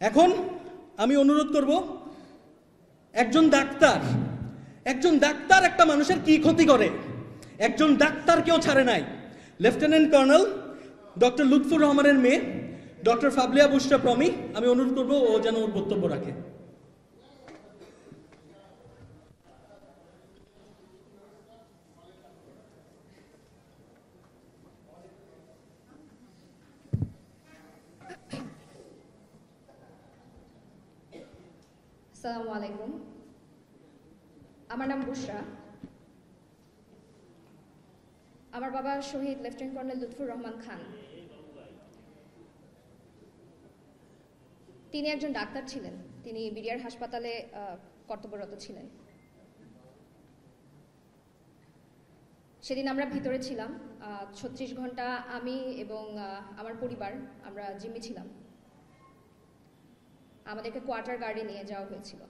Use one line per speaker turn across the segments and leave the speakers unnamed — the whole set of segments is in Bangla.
এখন আমি অনুরোধ করব, একজন ডাক্তার একটা মানুষের কি ক্ষতি করে, একজন ডাক্তার কেউ ছাড়ে নাই। লেফটেন্যান্ট কর্নেল ডক্টর লুৎফুর রহমানের মেয়ে ডক্টর ফাবলিয়া বুশরা প্রমি, আমি অনুরোধ করব ও যেন ওর বক্তব্য রাখে।
আসসালামু আলাইকুম, আমার নাম বুশরা। আমার বাবা শহীদ লেফটেন্যান্ট কর্নেল লুৎফুর রহমান খান। তিনি একজন ডাক্তার ছিলেন, তিনি বিডিআর হাসপাতালে কর্তব্যরত ছিলেন। সেদিন আমরা ভিতরে ছিলাম, 36 ঘন্টা আমি এবং আমার পরিবার আমরা জিম্মি ছিলাম। আমাদেরকে কোয়ার্টার গার্ডে নিয়ে যাওয়া হয়েছিল।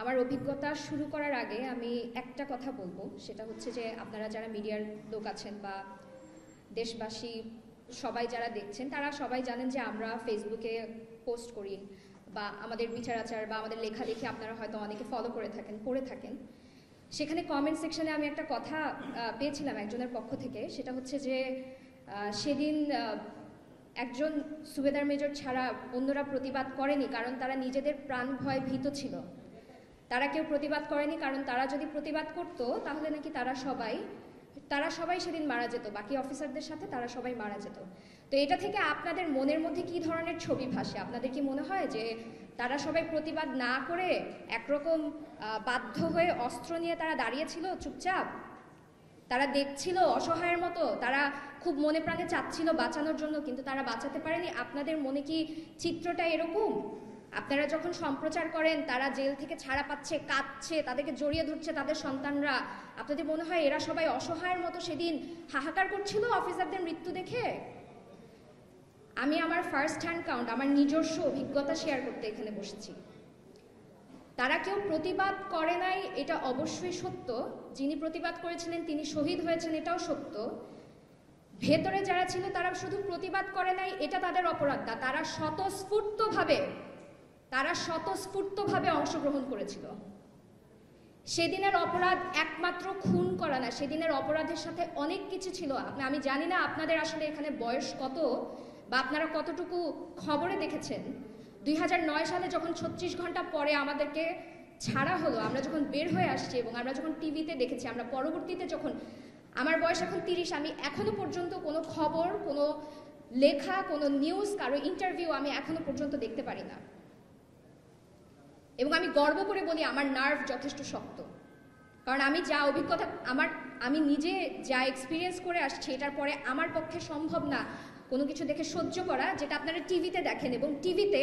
আমার অভিজ্ঞতা শুরু করার আগে আমি একটা কথা বলবো, সেটা হচ্ছে যে আপনারা যারা মিডিয়ার লোক আছেন বা দেশবাসী সবাই যারা দেখছেন, তারা সবাই জানেন যে আমরা ফেসবুকে পোস্ট করি বা আমাদের বিচার আচার বা আমাদের লেখালেখি আপনারা হয়তো অনেকে ফলো করে থাকেন। সেখানে কমেন্ট সেকশনে আমি একটা কথা পেয়েছিলাম একজনের পক্ষ থেকে, সেটা হচ্ছে যে সেদিন একজন সুবেদার মেজর ছাড়া অন্যরা প্রতিবাদ করেনি, কারণ তারা নিজেদের প্রাণ ভয় ভীত ছিল। তারা কেউ প্রতিবাদ করেনি কারণ তারা যদি প্রতিবাদ করতো তাহলে নাকি তারা সবাই সেদিন মারা যেত, বাকি অফিসারদের সাথে তারা সবাই মারা যেত। তো এটা থেকে আপনাদের মনের মধ্যে কি ধরনের ছবি ভাসে? আপনাদের কি মনে হয় যে তারা সবাই প্রতিবাদ না করে একরকম বাধ্য হয়ে অস্ত্র নিয়ে তারা দাঁড়িয়েছিল চুপচাপ? তারা দেখছিল অসহায়ের মতো, তারা খুব মনে প্রাণে চাচ্ছিল বাঁচানোর জন্য, কিন্তু তারা বাঁচাতে পারেনি? আপনাদের মনে কি চিত্রটা এরকম? আপনারা যখন সম্প্রচার করেন তারা জেল থেকে ছাড়া পাচ্ছে, কাঁদছে, তাদেরকে জড়িয়ে ধরছে তাদের সন্তানরা, আপনাদের মনে হয় এরা সবাই অসহায়ের মতো সেদিন হাহাকার করছিল অফিসারদের মৃত্যু দেখে? আমি আমার ফার্স্ট হ্যান্ড কাউন্ট, আমার নিজস্ব অভিজ্ঞতা শেয়ার করতে এখানে বসেছি। তারা কেউ প্রতিবাদ করে নাই, এটা অবশ্যই সত্য। যিনি প্রতিবাদ করেছিলেন তিনি শহীদ হয়েছেন, এটাও সত্য। ভেতরে যারা ছিল তারা শুধু প্রতিবাদ করে নাই, এটা তাদের অপরাধ না, তারা স্বতঃস্ফূর্তভাবে অংশগ্রহণ করেছিল। সেদিনের অপরাধ একমাত্র খুন করা না, সেদিনের অপরাধের সাথে অনেক কিছু ছিল। আমি জানি না আপনাদের আসলে এখানে বয়স কত বা আপনারা কতটুকু খবরে দেখেছেন। 2009 সালে যখন 36 ঘন্টা পরে আমাদেরকে ছাড়া হলো, আমরা যখন বের হয়ে আসছি এবং আমরা যখন টিভিতে দেখেছি, আমরা পরবর্তীতে যখন, আমার বয়স এখন 30, আমি এখনো পর্যন্ত কোনো খবর, কোনো লেখা, কোনো নিউজ, কারো ইন্টারভিউ আমি এখনো পর্যন্ত দেখতে পারি না। এবং আমি গর্ব করে বলি আমার নার্ভ যথেষ্ট শক্ত, কারণ আমি যা অভিজ্ঞতা, আমি নিজে যা এক্সপিরিয়েন্স করে আসছি, এটার পরে আমার পক্ষে সম্ভব না কোনো কিছু দেখে সহ্য করা, যেটা আপনারা টিভিতে দেখেন। এবং টিভিতে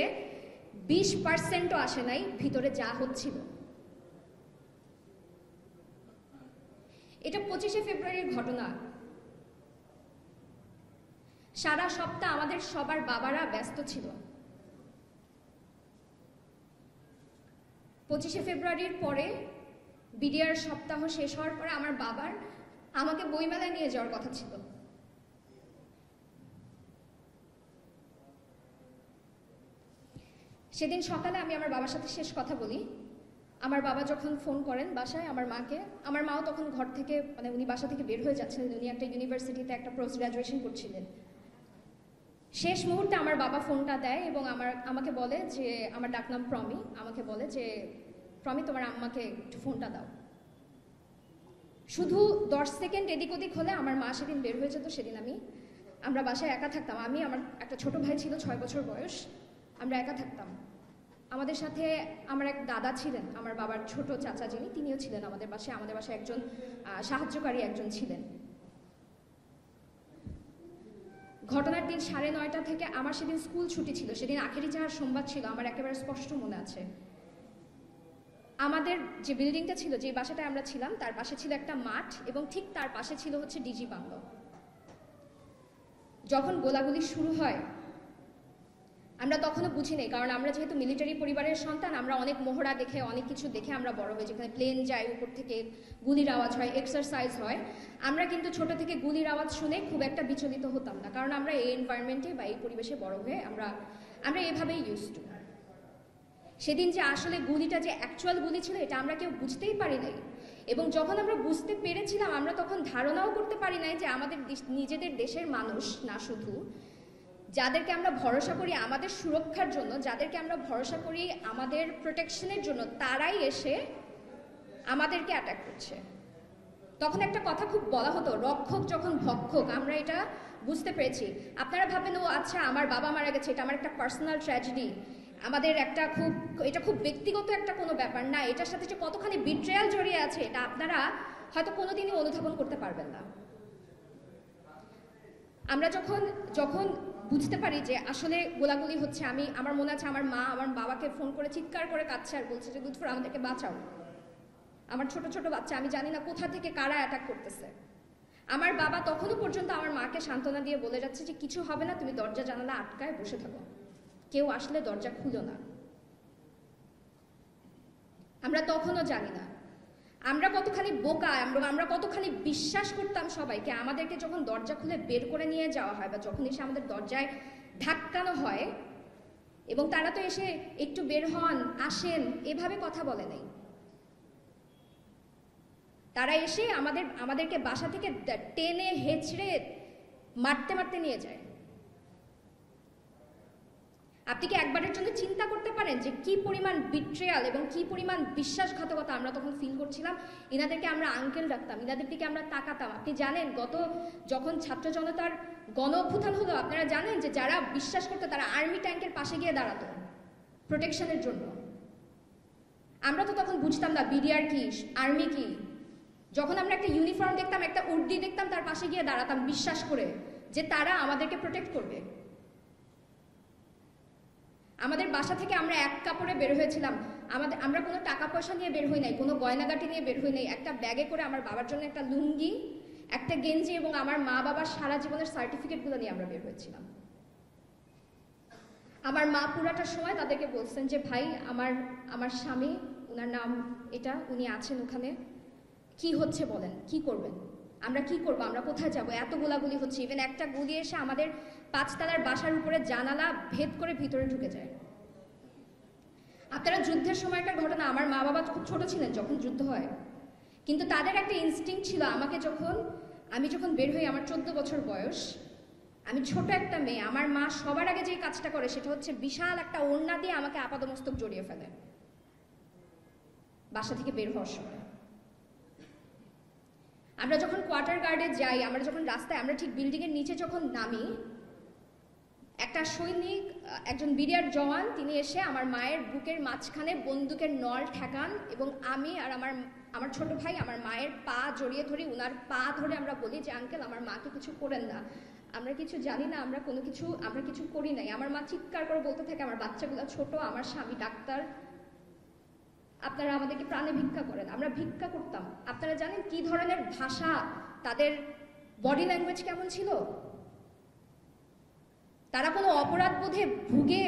20%ও আসে নাই ভিতরে যা হচ্ছিল। এটা 25শে ফেব্রুয়ারির ঘটনা। সারা সপ্তাহ আমাদের সবার বাবারা ব্যস্ত ছিল। 25শে ফেব্রুয়ারির পরে বিডিআর সপ্তাহ শেষ হওয়ার পরে আমার বাবার আমাকে বইমেলায় নিয়ে যাওয়ার কথা ছিল। সেদিন সকালে আমি আমার বাবার সাথে শেষ কথা বলি। আমার বাবা যখন ফোন করেন বাসায় আমার মাকে, আমার মাও তখন ঘর থেকে, মানে উনি বাসা থেকে বের হয়ে যাচ্ছিলেন, উনি একটা ইউনিভার্সিটিতে একটা পোস্ট গ্রাজুয়েশন করছিলেন। শেষ মুহূর্তে আমার বাবা ফোনটা দেয় এবং আমাকে বলে যে, আমার ডাকনাম প্রমি, আমাকে বলে যে প্রমি তোমার আম্মাকে একটু ফোনটা দাও। শুধু 10 সেকেন্ড এদিক ওদিক হলে আমার মা সেদিন বের হয়ে যেত। সেদিন আমরা বাসায় একা থাকতাম। আমার একটা ছোট ভাই ছিল 6 বছর বয়স, আমরা একা থাকতাম। আমাদের সাথে আমার এক দাদা ছিলেন, আমার বাবার ছোট চাচা যিনি, তিনিও ছিলেন আমাদের বাসায় একজন সাহায্যকারী একজন ছিলেন। ঘটনার দিন 9:30 থেকে আমার সেদিন স্কুল ছুটি ছিল, সেদিন আখেরি চাহার সোমবার ছিল, আমার একেবারে স্পষ্ট মনে আছে। আমাদের যে বিল্ডিংটা ছিল, যে বাসাটায় আমরা ছিলাম, তার পাশে ছিল একটা মাঠ এবং ঠিক তার পাশে ছিল হচ্ছে ডিজি বাংলো। যখন গোলাগুলি শুরু হয় আমরা তখনও বুঝি নাই, কারণ আমরা যেহেতু মিলিটারি পরিবারের সন্তান, আমরা অনেক মহড়া দেখে অনেক কিছু দেখে আমরা বড় হই, যেখানে প্লেন যায় উপর থেকে, গুলির আওয়াজ হয়, এক্সারসাইজ হয়। আমরা কিন্তু ছোট থেকে গুলির আওয়াজ শুনে খুব একটা বিচলিত হতাম না, কারণ আমরা এই এনভায়রনমেন্টে বা এই পরিবেশে বড় হয়ে আমরা এভাবেই ইউজ টু। সেদিন যে আসলে গুলিটা যে অ্যাকচুয়াল গুলি ছিল এটা আমরা কেউ বুঝতেই পারি নাই, এবং যখন আমরা বুঝতে পেরেছিলাম আমরা তখন ধারণাও করতে পারি নাই যে আমাদের নিজেদের দেশের মানুষ না, শুধু যাদেরকে আমরা ভরসা করি আমাদের সুরক্ষার জন্য, যাদেরকে আমরা ভরসা করি আমাদের প্রোটেকশনের জন্য, তারাই এসে আমাদেরকে অ্যাটাক করছে। তখন একটা কথা খুব বলা হতো, রক্ষক যখন ভক্ষক। আমরা এটা বুঝতে পেরেছি। আপনারা ভাববেন ও আচ্ছা আমার বাবা মারা গেছে, এটা আমার একটা পার্সোনাল ট্র্যাজেডি, আমাদের এটা খুব ব্যক্তিগত একটা কোনো ব্যাপার না, এটার সাথে যে কতখানি বিট্রেয়াল জড়িয়ে আছে এটা আপনারা হয়তো কোনোদিনই অনুধাবন করতে পারবেন না। আমরা যখন বুঝতে পারি যে আসলে গোলাগুলি হচ্ছে, আমার মনে আছে আমার মা আমার বাবাকে ফোন করে চিৎকার করে কাঁদছে আর বলছে যে লুৎফর আমাদেরকে বাঁচাও, আমার ছোট ছোট বাচ্চা, আমি জানি না কোথা থেকে কারা অ্যাটাক করতেছে। আমার বাবা তখনও পর্যন্ত আমার মাকে সান্ত্বনা দিয়ে বলে যাচ্ছে যে কিছু হবে না, তুমি দরজা জানালা আটকায় বসে থাকো, কেউ আসলে দরজা খুলো না। আমরা তখনও জানি না আমরা কতখানি বোকা, আমরা কতখানি বিশ্বাস করতাম সবাইকে। আমাদেরকে যখন দরজা খুলে বের করে নিয়ে যাওয়া হয় বা যখন এসে আমাদের দরজায় ধাক্কানো হয়, এবং তারা তো এসে একটু বের হন, আসেন এভাবে কথা বলে নাই, তারা এসে আমাদেরকে বাসা থেকে টেনে হেঁচড়ে মারতে মারতে নিয়ে যায়। আপনি কি একবারের জন্য চিন্তা করতে পারেন যে কি পরিমাণ বিট্রেয়াল এবং কি পরিমাণ বিশ্বাসঘাতকতা আমরা তখন ফিল করছিলাম? এনাদেরকে আমরা আঙ্কেল ডাকতাম, এনাদের দিকে আমরা তাকাতাম। আপনি জানেন যখন ছাত্র জনতার গণ অভ্যুত্থান হলো, আপনারা জানেন যে যারা বিশ্বাস করতো তারা আর্মি ট্যাঙ্কের পাশে গিয়ে দাঁড়াতো প্রোটেকশনের জন্য। আমরা তো তখন বুঝতাম না বিডিআর কি, আর্মি কি। যখন আমরা একটা ইউনিফর্ম দেখতাম, একটা উর্দি দেখতাম, তার পাশে গিয়ে দাঁড়াতাম বিশ্বাস করে যে তারা আমাদেরকে প্রোটেক্ট করবে। আমাদের বাসা থেকে আমরা এক কাপড়ে বের হয়েছিলাম, আমরা কোনো টাকা পয়সা নিয়ে বের হই নাই, কোনো গয়নাগাটি নিয়ে বের হই নাই। একটা ব্যাগে করে আমার বাবার জন্য একটা লুঙ্গি, একটা গেঞ্জি এবং আমার মা বাবার সারা জীবনের সার্টিফিকেটগুলো নিয়ে আমরা বের হয়েছিলাম। আমার মা পুরাটা সময় তাদেরকে বলছেন যে ভাই আমার স্বামী, ওনার নাম এটা, উনি আছেন ওখানে, কি হচ্ছে বলেন, কি করবেন, আমরা কি করবো, আমরা কোথায় যাবো, এত গোলাগুলি হচ্ছে। ইভেন একটা গুলি এসে আমাদের 5 তলার বাসার উপরে জানালা ভেদ করে ভিতরে ঢুকে যায়। আপনারা যুদ্ধের সময়কার ঘটনা, আমার মা বাবা খুব ছোট ছিলেন যখন যুদ্ধ হয়, কিন্তু তাদের একটা ইনস্টিংক্ট ছিল। আমি যখন বের হই, আমার 14 বছর বয়স, আমি ছোট একটা মেয়ে, আমার মা সবার আগে যে কাজটা করে সেটা হচ্ছে বিশাল একটা ওড়না দিয়ে আমাকে আপাদমস্তক জড়িয়ে ফেলে বাসা থেকে বের হওয়ার সময়। আমরা যখন কোয়ার্টার গার্ডে যাই, আমরা যখন রাস্তায়, আমরা ঠিক বিল্ডিং এর নিচে যখন নামি, একটা সৈনিক, একজন বিডিআর জওয়ান, তিনি এসে আমার মায়ের বুকের মাঝখানে বন্দুকের নল ঠেকান, এবং আমি আর আমার ছোট ভাই আমার মায়ের পা জড়িয়ে ধরি, উনার পা ধরে আমরা বলি যে আঙ্কেল আমার মাকে কিছু করেন না, আমরা কিছু জানি না, আমরা কিছু করি নাই। আমার মা চিৎকার করে বলতে থাকে আমার বাচ্চাগুলো ছোট, আমার স্বামী ডাক্তার, আপনারা আমাদেরকে প্রাণে ভিক্ষা করেন। আমরা ভিক্ষা করতাম। আপনারা জানেন কি ধরনের ভাষা, তাদের বডি ল্যাঙ্গুয়েজ কেমন ছিল? তারা কোনো অপরাধ বোধে ভুগে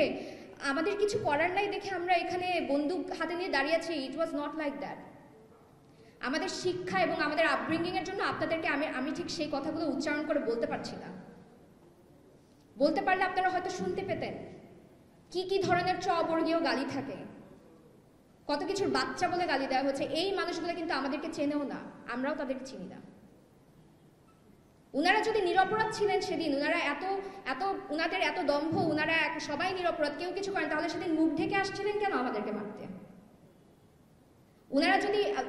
আমাদের কিছু করার নাই দেখে আমরা এখানে বন্দুক হাতে নিয়ে দাঁড়িয়ে আছি। ইট ওয়াজ নট লাইক দ্যাট। আমাদের শিক্ষা এবং আমাদের আপব্রিঙ্গিং এর জন্য আপনাদেরকে আমি ঠিক সেই কথাগুলো উচ্চারণ করে বলতে পারছি না। বলতে পারলে আপনারা হয়তো শুনতে পেতেন কি ধরনের অবর্গীয় গালি থাকে, কত কিছুর বাচ্চা বলে গালি দেওয়া হচ্ছে। এই মানুষগুলো কিন্তু আমাদেরকে চেনেও না, আমরাও তাদেরকে চিনি না। উনারা যদি নিরপরাধ ছিলেন সেদিন, উনাদের এত দম্ভ, উনারা সবাই নিরপরাধ, কেউ কিছু করেন, তাহলে সেদিন মুখ ঢেকে আসছিলেন কেন আমাদেরকে মারতে?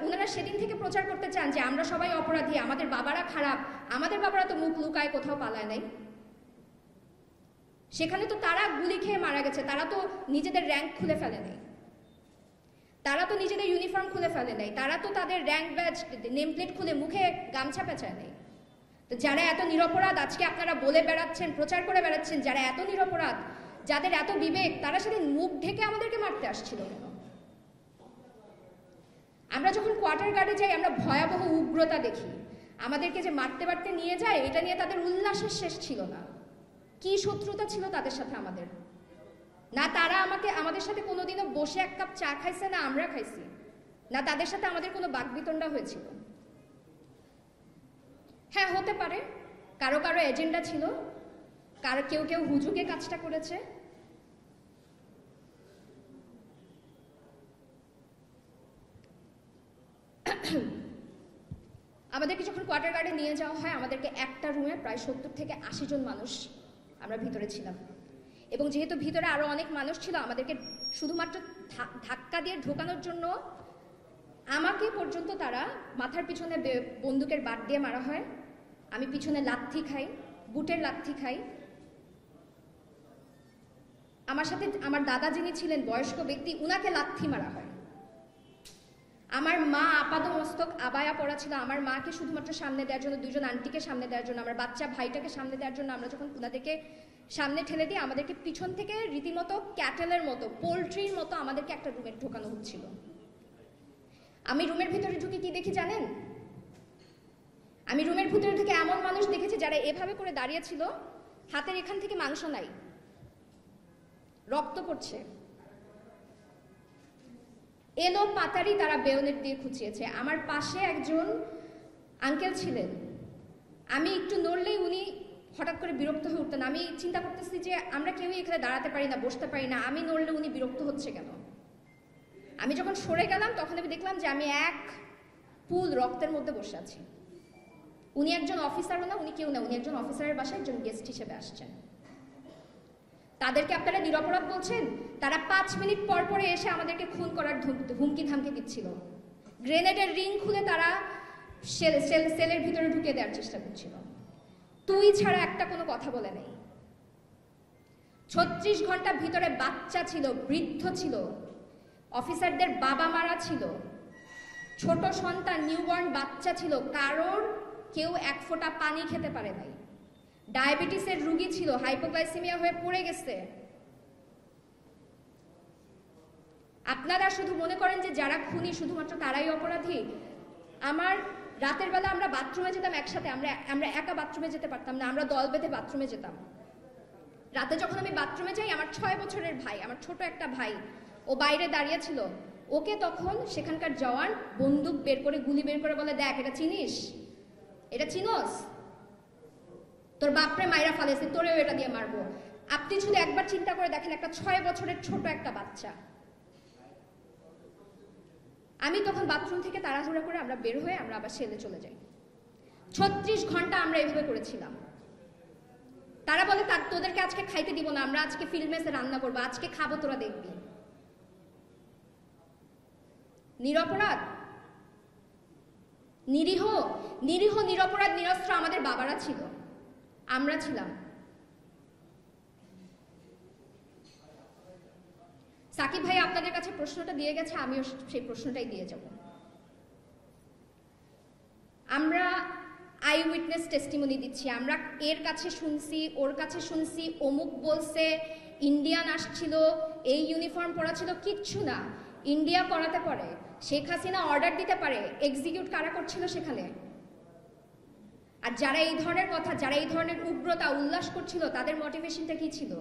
উনারা সেদিন থেকে প্রচার করতে চান যে আমরা সবাই অপরাধী, আমাদের বাবারা খারাপ, আমাদের বাবারা তো মুখ লুকায় কোথাও পালায় নাই। সেখানে তো তারা গুলি খেয়ে মারা গেছে, তারা তো নিজেদের র্যাঙ্ক খুলে ফেলে নেই, তারা তো নিজেদের ইউনিফর্ম খুলে ফেলে নাই, তারা তো তাদের র্যাঙ্ক ব্যাজ নেম প্লেট খুলে মুখে গামছা পেঁচায় নেই। তো যারা এত নিরপরাধ আজকে আপনারা বলে বেড়াচ্ছেন, প্রচার করে বেড়াচ্ছেন, যারা এত নিরপরাধ, যাদের এত বিবেক, তারা সেদিন মুখ ঢেকে আমাদেরকে মারতে আসছিল কেন? আমরা যখন কোয়ার্টার গার্ডে যাই আমরা ভয়াবহ উগ্রতা দেখি। আমাদেরকে যে মারতে মারতে নিয়ে যায়, এটা নিয়ে তাদের উল্লাসের শেষ ছিল না। কি শত্রুতা ছিল তাদের সাথে আমাদের। না তারা আমাদের সাথে কোনোদিনও বসে এক কাপ চা খাইছে, না আমরা খাইছি, না তাদের সাথে আমাদের কোনো বাকবিতণ্ডা হয়েছিল। হ্যাঁ, হতে পারে কারো কারো এজেন্ডা ছিল, কেউ কেউ হুজুগে কাজটা করেছে। আমাদেরকে যখন কোয়ার্টার গার্ডে নিয়ে যাওয়া হয়, আমাদেরকে একটা রুমে প্রায় 70 থেকে 80 জন মানুষ আমরা ভিতরে ছিলাম, এবং যেহেতু ভিতরে আরো অনেক মানুষ ছিল, আমাদেরকে শুধুমাত্র ধাক্কা দিয়ে ঢোকানোর জন্য আমাকে পর্যন্ত তারা মাথার পিছনে বন্দুকের বাট দিয়ে মারা হয়। আমি পিছনে লাথি খাই, বুটের লাথি খাই। আমার সাথে আমার দাদা যিনি ছিলেন বয়স্ক ব্যক্তি, উনাকে লাথি মারা হয়। আমার মা আপাদমস্তক আবায়া পরা ছিল, আমার মাকে শুধুমাত্র সামনে দেওয়ার জন্য, দুজন আন্টিকে সামনে দেওয়ার জন্য, আমার বাচ্চা ভাইটাকে সামনে দেওয়ার জন্য আমরা যখন ওনাদেরকে সামনে ঠেলে দিই, আমাদেরকে পিছন থেকে রীতিমতো ক্যাটেলের মতো, পোলট্রির মতো আমাদেরকে একটা রুমে ঢোকানো হচ্ছিল। আমি রুমের ভিতরে ঢুকে কি দেখি জানেন? আমি রুমের ভিতরে ঢুকে এমন মানুষ দেখেছি যারা এভাবে করে দাঁড়িয়ে ছিল, হাতের এখান থেকে মাংস নাই, রক্ত পড়ছে, এলো পাতারি তারা বেয়নেট দিয়ে খুঁচিয়েছে। আমার পাশে একজন আঙ্কেল ছিলেন, আমি একটু নড়লেই উনি হঠাৎ করে বিরক্ত হয়ে উঠতেন। আমি চিন্তা করতেছি যে আমরা কেউই এখানে দাঁড়াতে পারি না, বসতে পারি না, আমি নড়লে উনি বিরক্ত হচ্ছে কেন। আমি যখন সরে গেলাম তখন আমি দেখলাম যে আমি এক পুল রক্তের মধ্যে বসে আছি। উনি একজন অফিসারও না, উনি কেউ না, উনি একজন অফিসারের বাসায় একজন গেস্ট হিসেবে আসছেন। তাদেরকে আপনারা নিরপরাধ বলছেন? তারা 5 মিনিট পর পরে এসে আমাদেরকে খুন করার হুমকি ধামকি দিচ্ছিল। গ্রেনেডের রিং খুলে তারা সেলের ভিতরে ঢুকে দেওয়ার চেষ্টা করছিল। তুই ছাড়া একটা কোনো কথা বলে নেই। 36 ঘন্টা ভিতরে বাচ্চা ছিল, বৃদ্ধ ছিল, অফিসারদের বাবা মারা ছিল, ছোট সন্তান নিউবর্ন বাচ্চা ছিল, কারোর কেউ এক ফোঁটা পানি খেতে পারে নাই। ডায়াবেটিসের রোগী ছিল, হাইপোগ্লাইসেমিয়া হয়ে পড়ে গেছে। আপনারা শুধু মনে করেন যে যারা খুনি শুধুমাত্র তারাই অপরাধী। আমার রাতের বেলা আমরা বাথরুমে যেতাম একসাথে, আমরা একা বাথরুমে যেতে পারতাম না, আমরা দল বেঁধে বাথরুমে যেতাম। রাতে যখন আমি বাথরুমে যাই, আমার 6 বছরের ভাই, আমার ছোট একটা ভাই, ও বাইরে দাঁড়িয়ে ছিল। ওকে তখন সেখানকার জওয়ান বন্দুক বের করে, গুলি বের করে বলে, দেখ এটা চিনিস, এটা চিনোস, তোর বাপরে মাইরা ফালেছে, তোরেও এটা দিয়ে মারবো। আপনি শুধু একবার চিন্তা করে দেখেন, একটা 6 বছরের ছোট একটা বাচ্চা। আমি তখন বাথরুম থেকে তাড়াহুড়া করে আমরা বের হয়ে আমরা আবার সেলে চলে যাই। 36 ঘন্টা আমরা এভাবে করেছিলাম। তারা বলে তোদেরকে আজকে খাইতে দিব না, আমরা আজকে ফিল্ড মেসে রান্না করবো, আজকে খাবো, তোরা দেখবি। নিরপরাধ, নিরীহ, নিরপরাধ, নিরস্ত্র আমাদের বাবারা ছিল, আমরা ছিলাম। সাকিব ভাই আপনাদের কাছে প্রশ্নটা দিয়ে গেছে, আমিও সেই প্রশ্নটাই দিয়ে যাব। আমরা আই উইটনেস টেস্টিমনি দিচ্ছি, আমরা এর কাছে শুনছি, ওর কাছে শুনছি, অমুক বলছে, ইন্ডিয়ান আসছিল, এই ইউনিফর্ম পরা ছিল, কিচ্ছু না। ইন্ডিয়া করাতে পারে, শেখ হাসিনা অর্ডার দিতে পারে, এক্সিকিউট কারা করছিল সেখানে? আর যারা এই ধরনের কথা, যারা এই ধরনের উগ্রতা উল্লাস করছিল, তাদের মোটিভেশনটা কি ছিল?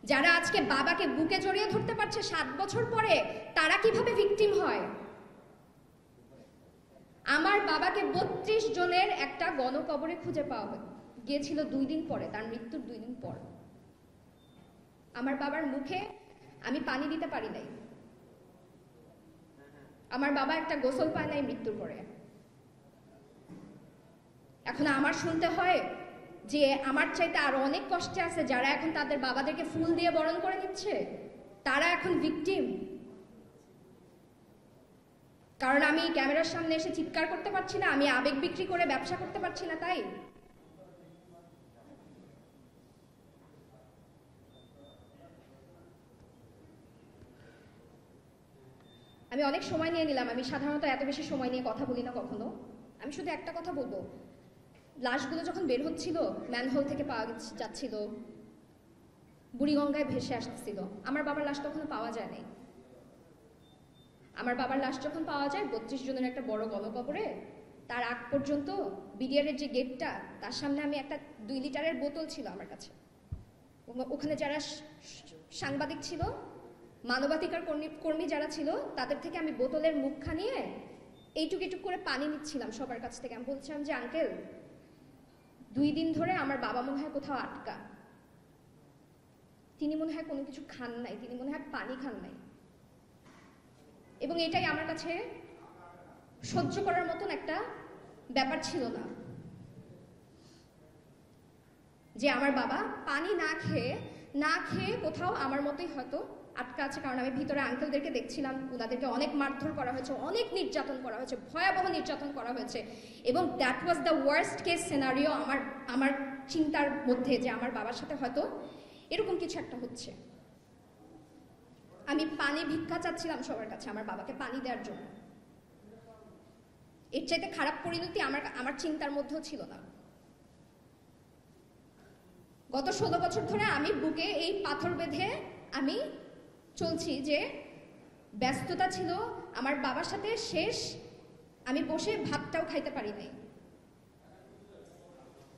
যারা আজকে বাবাকে বুকে জড়িয়ে ধরতে পারছে 7 বছর পরে, তারা কিভাবে ভিকটিম হয়? আমার বাবাকে 32 জনের একটা গণকবরে খুঁজে পাওয়া গিয়েছিল 2 দিন পরে, তার মৃত্যুর 2 দিন পর। আমার বাবার মুখে আমি পানি দিতে পারি নাই, আমার বাবা একটা গোসল পায় নাই মৃত্যুর পরে। এখন আমার শুনতে হয় যে আমার চাইতে আরো অনেক কষ্টে আছে যারা এখন তাদের বাবাদেরকে ফুল দিয়ে বরণ করে নিচ্ছে, তারা এখন ভিকটিম। কারণ আমি ক্যামেরার সামনে এসে চিৎকার করতে পারছি না, আমি আবেগ বিক্রি করে ব্যবসা করতে পারছি না, তাই? আমি অনেক সময় নিয়ে নিলাম, আমি সাধারণত এত বেশি সময় নিয়ে কথা বলি না কখনো। আমি শুধু একটা কথা বলবো, লাশগুলো যখন বের হচ্ছিল, ম্যানহোল থেকে পাওয়া যাচ্ছিল, বুড়িগঙ্গায় ভেসে আসছিল, আমার বাবার লাশ তখনও পাওয়া যায় নাই। আমার বাবার লাশ যখন পাওয়া যায় 32 জনের একটা বড় গণকবরে, তার আগ পর্যন্ত বিডিআরের যে গেটটা, তার সামনে আমি একটা 2 লিটারের বোতল ছিল আমার কাছে, ওখানে যারা সাংবাদিক ছিল, মানবাধিকার কর্মী যারা ছিল, তাদের থেকে আমি বোতলের মুখখানি নিয়ে এইটুক করে পানি নিচ্ছিলাম সবার কাছ থেকে। আমি বলছিলাম যে আঙ্কেল, 2 দিন ধরে আমার বাবা মনে হয় কোথাও আটকা, তিনি মনে হয় কোনো কিছু খান নাই, তিনি মনে হয় পানি খান নাই। এবং এটাই আমার কাছে সহ্য করার মতন একটা ব্যাপার ছিল না, যে আমার বাবা পানি না খেয়ে কোথাও আমার মতোই হয়তো আটকা আছে। কারণ আমি ভিতরে আঙ্কেলদেরকে দেখছিলাম, ওনাদেরকে অনেক মারধর করা হয়েছে, অনেক নির্যাতন করা হয়েছে, ভয়াবহ নির্যাতন করা হয়েছে। এবং that was the worst case scenario আমার চিন্তার মধ্যে, যে আমার বাবার সাথে হয়তো এরকম কিছু একটা হচ্ছে। আমি পানি ভিক্ষা চাচ্ছিলাম সবার কাছে আমার বাবাকে পানি দেওয়ার জন্য। এর চাইতে খারাপ পরিণতি আমার চিন্তার মধ্যেও ছিল না। গত 16 বছর ধরে আমি বুকে এই পাথর বেঁধে আমি চলছি, যে ব্যস্ততা ছিল আমার বাবার সাথে শেষ, আমি বসে ভাতটাও খাইতে পারি নাই।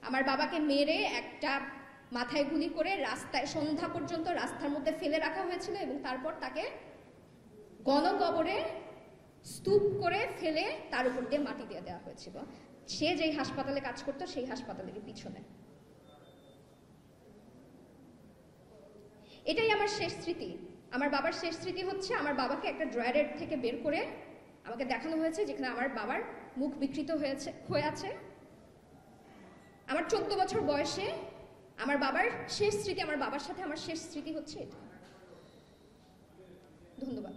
আমার বাবাকে মেরে একটা মাথায় গুলি করে রাস্তায় সন্ধ্যা পর্যন্ত রাস্তার মধ্যে ফেলে রাখা হয়েছিল, এবং তারপর তাকে গণকবরে স্তূপ করে ফেলে তার উপর দিয়ে মাটি দিয়ে দেওয়া হয়েছিল, সে যেই হাসপাতালে কাজ করতো সেই হাসপাতালের পিছনে। এটাই আমার শেষ স্মৃতি। আমার বাবার শেষ স্মৃতি হচ্ছে আমার বাবাকে একটা ড্রয়ারের থেকে বের করে আমাকে দেখানো হয়েছে, যেখানে আমার বাবার মুখ বিকৃত হয়ে আছে। আমার 14 বছর বয়সে আমার বাবার শেষ স্মৃতি, আমার বাবার সাথে আমার শেষ স্মৃতি হচ্ছে এটা। ধন্যবাদ।